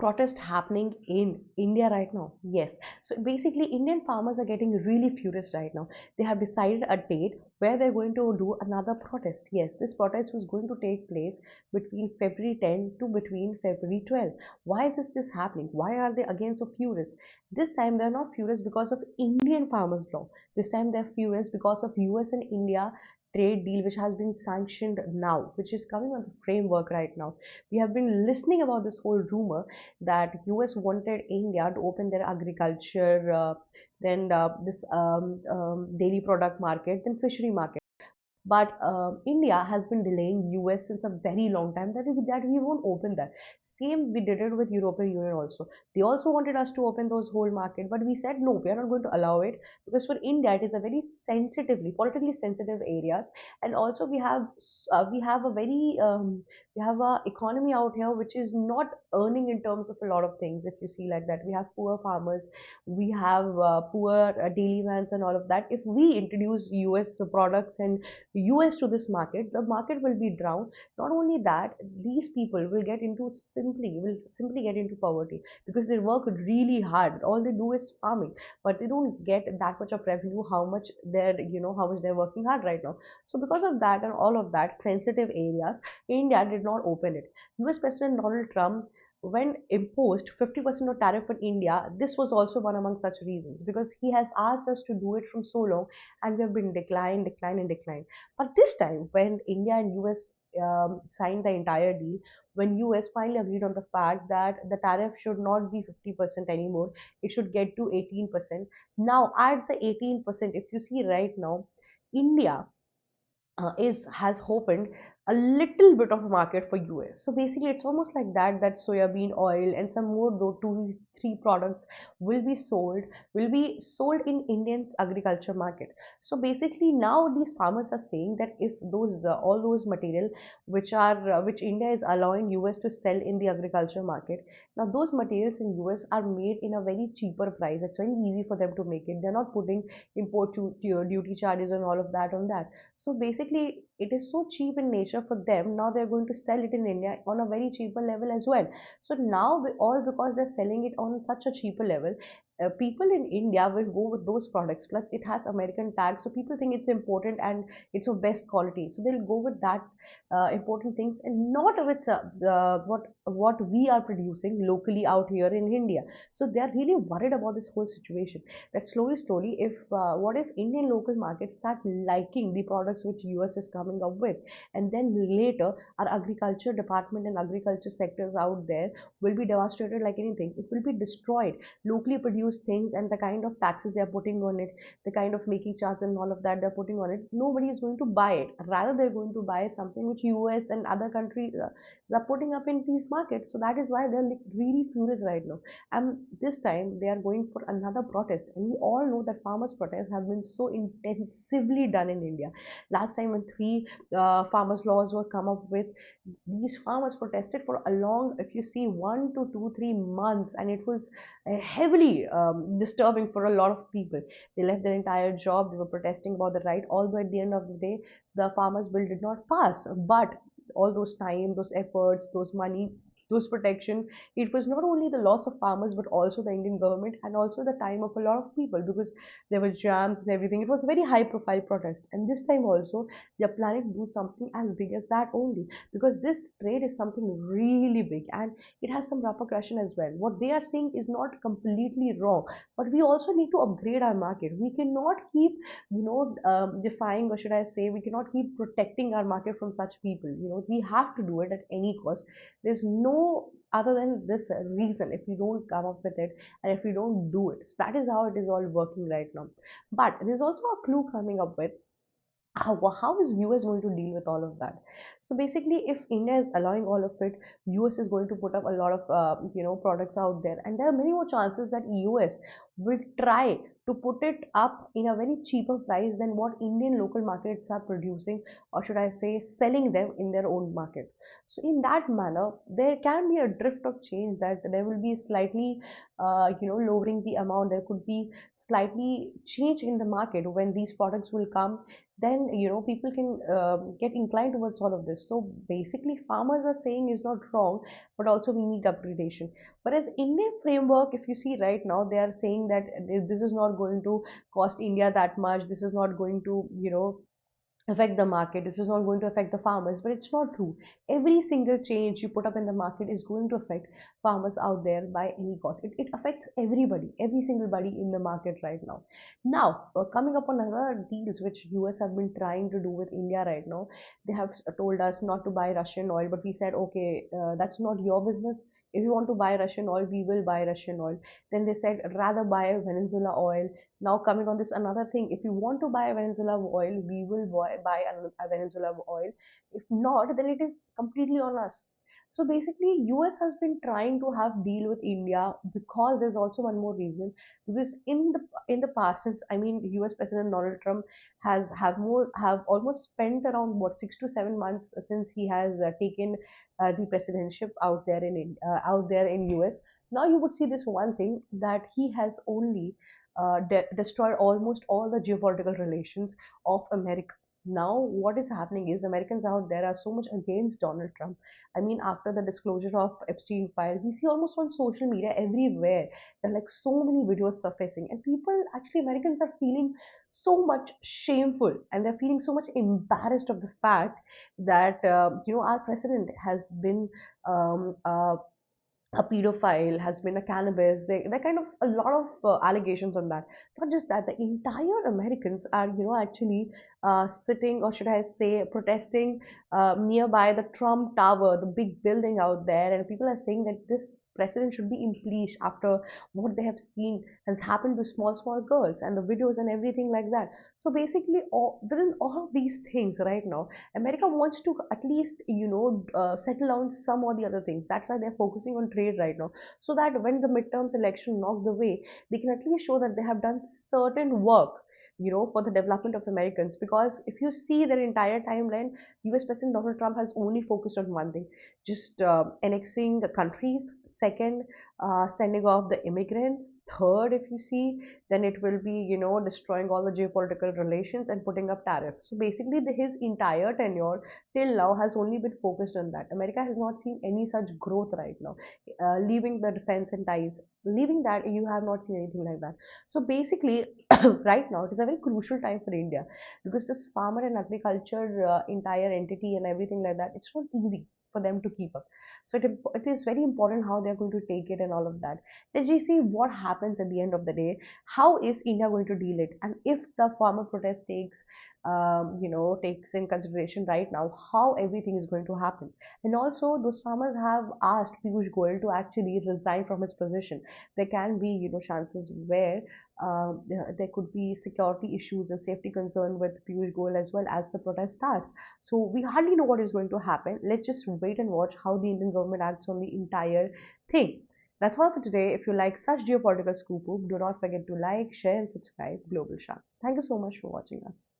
protest happening in India right now? Yes. So basically, Indian farmers are getting really furious right now. They have decided a date where they're going to do another protest. Yes, this protest was going to take place between February 10 to between February 12. Why is this happening? Why are they again so furious? This time they're not furious because of Indian farmers' law. This time they're furious because of US and India trade deal which has been sanctioned now, which is coming on the framework right now. We have been listening about this whole rumor that US wanted India to open their agriculture, then this daily product market, then fishery market. But India has been delaying US since a very long time that we won't open that. Same we did it with European Union also. They also wanted us to open those whole market, but we said no, we are not going to allow it because for India it is a very sensitively, politically sensitive areas, and also we have a very we have a economy out here which is not earning in terms of a lot of things. If you see like that, we have poor farmers, we have poor daily vans and all of that. If we introduce US products and US to this market, the market will be drowned. Not only that, these people will simply get into poverty because they work really hard. All they do is farming, but they don't get that much of revenue. How much they're working hard right now. So because of that and all of that sensitive areas, India did not open it. US President Donald Trump when imposed 50% of tariff on India, this was also one among such reasons because he has asked us to do it from so long and we have been decline. But this time, when India and US signed the entire deal, when US finally agreed on the fact that the tariff should not be 50% anymore, it should get to 18%. Now, at the 18%, if you see right now, India is has opened a little bit of a market for US. So basically, it's almost like that soybean oil and some more though 2 3 products will be sold in Indians agriculture market. So basically, now these farmers are saying that if those all those material which India is allowing US to sell in the agriculture market, now those materials in US are made in a very cheaper price. It's very easy for them to make it. They're not putting duty charges and all of that on that. So basically, it is so cheap in nature for them. Now they're going to sell it in India on a very cheaper level as well. So now, all because they're selling it on such a cheaper level, people in India will go with those products. Plus, it has American tags, so people think it's important and it's of best quality. So they'll go with that important things and not with what we are producing locally out here in India. So they are really worried about this whole situation. That slowly, if what if Indian local markets start liking the products which US is coming up with, and then later our agriculture department and agriculture sectors out there will be devastated like anything. It will be destroyed. Locally produced things and the kind of taxes they are putting on it, the kind of making charges and all of that they're putting on it, nobody is going to buy it. Rather, they're going to buy something which US and other countries are putting up in these markets. So that is why they're like really furious right now. And this time they are going for another protest. And we all know that farmers' protests have been so intensively done in India. Last time when 3 farmers' laws were come up with, these farmers protested for a long, if you see, 1 to 2, 3 months, and it was heavily disturbing for a lot of people. They left their entire job, they were protesting about the right, although at the end of the day, the farmers' bill did not pass. But all those time, those efforts, those money, those protection, it was not only the loss of farmers but also the Indian government and also the time of a lot of people because there were jams and everything. It was a very high profile protest, and this time also they are planning to do something as big as that only because this trade is something really big and it has some repercussion as well. What they are saying is not completely wrong, but we also need to upgrade our market. We cannot keep defying, or should I say, we cannot keep protecting our market from such people. We have to do it at any cost. There's no other than this reason if we don't come up with it and if we don't do it. So that is how it is all working right now. But there's also a clue coming up with how is US going to deal with all of that? So basically, if India is allowing all of it, US is going to put up a lot of products out there, and there are many more chances that US will try to put it up in a very cheaper price than what Indian local markets are producing, or should I say, selling them in their own market. So in that manner, there can be a drift of change that there will be slightly, lowering the amount. There could be slightly change in the market when these products will come. then people can get inclined towards all of this. So basically farmers are saying is not wrong, but also we need upgradation. Whereas Indian framework, if you see right now, they are saying that this is not going to cost India that much, this is not going to affect the market, this is not going to affect the farmers, but it's not true. Every single change you put up in the market is going to affect farmers out there by any cost. It affects everybody, every single body in the market right now. Coming up on other deals which US have been trying to do with India right now, they have told us not to buy Russian oil, but we said okay, that's not your business. If you want to buy Russian oil, we will buy Russian oil. Then they said rather buy Venezuela oil. Now coming on this another thing, if you want to buy Venezuela oil, we will buy a Venezuela oil. If not, then it is completely on us. So basically, US has been trying to have deal with India because there's also one more reason. Because in the past, since I mean, US President Donald Trump have almost spent around what 6 to 7 months since he has taken the presidency out there in US. Now you would see this one thing that he has only destroyed almost all the geopolitical relations of America. Now, what is happening is Americans out there are so much against Donald Trump. I mean, after the disclosure of Epstein file, we see almost on social media everywhere there are like so many videos surfacing, and people actually Americans are feeling so much shameful and they're feeling so much embarrassed of the fact that our president has been a pedophile, has been a cannabis. They kind of a lot of allegations on that. Not just that, the entire Americans are actually sitting, or should I say protesting nearby the Trump Tower, the big building out there, and people are saying that this president should be impeached after what they have seen has happened to small girls and the videos and everything like that. So basically, within all of these things right now, America wants to at least, settle down some or the other things. That's why they're focusing on trade right now, so that when the midterms election knock the way, they can at least show that they have done certain work, for the development of Americans. Because if you see their entire timeline, US President Donald Trump has only focused on one thing, just annexing the countries. Second, sending off the immigrants. Third, if you see, then it will be, destroying all the geopolitical relations and putting up tariffs. So basically, his entire tenure till now has only been focused on that. America has not seen any such growth right now. Leaving the defense and ties, leaving that, you have not seen anything like that. So basically, right now, it is a very crucial time for India, because this farmer and agriculture entire entity and everything like that, it's not easy for them to keep up. So it is very important how they're going to take it and all of that. Let's just see what happens at the end of the day. How is India going to deal it? And if the farmer protest takes in consideration right now how everything is going to happen. And also, those farmers have asked Piyush Goyal to actually resign from his position. There can be, chances where there could be security issues and safety concern with Piyush Goyal as well as the protest starts. So we hardly know what is going to happen. Let's just wait and watch how the Indian government acts on the entire thing. That's all for today. If you like such geopolitical scoop, do not forget to like, share, and subscribe Global Shark. Thank you so much for watching us.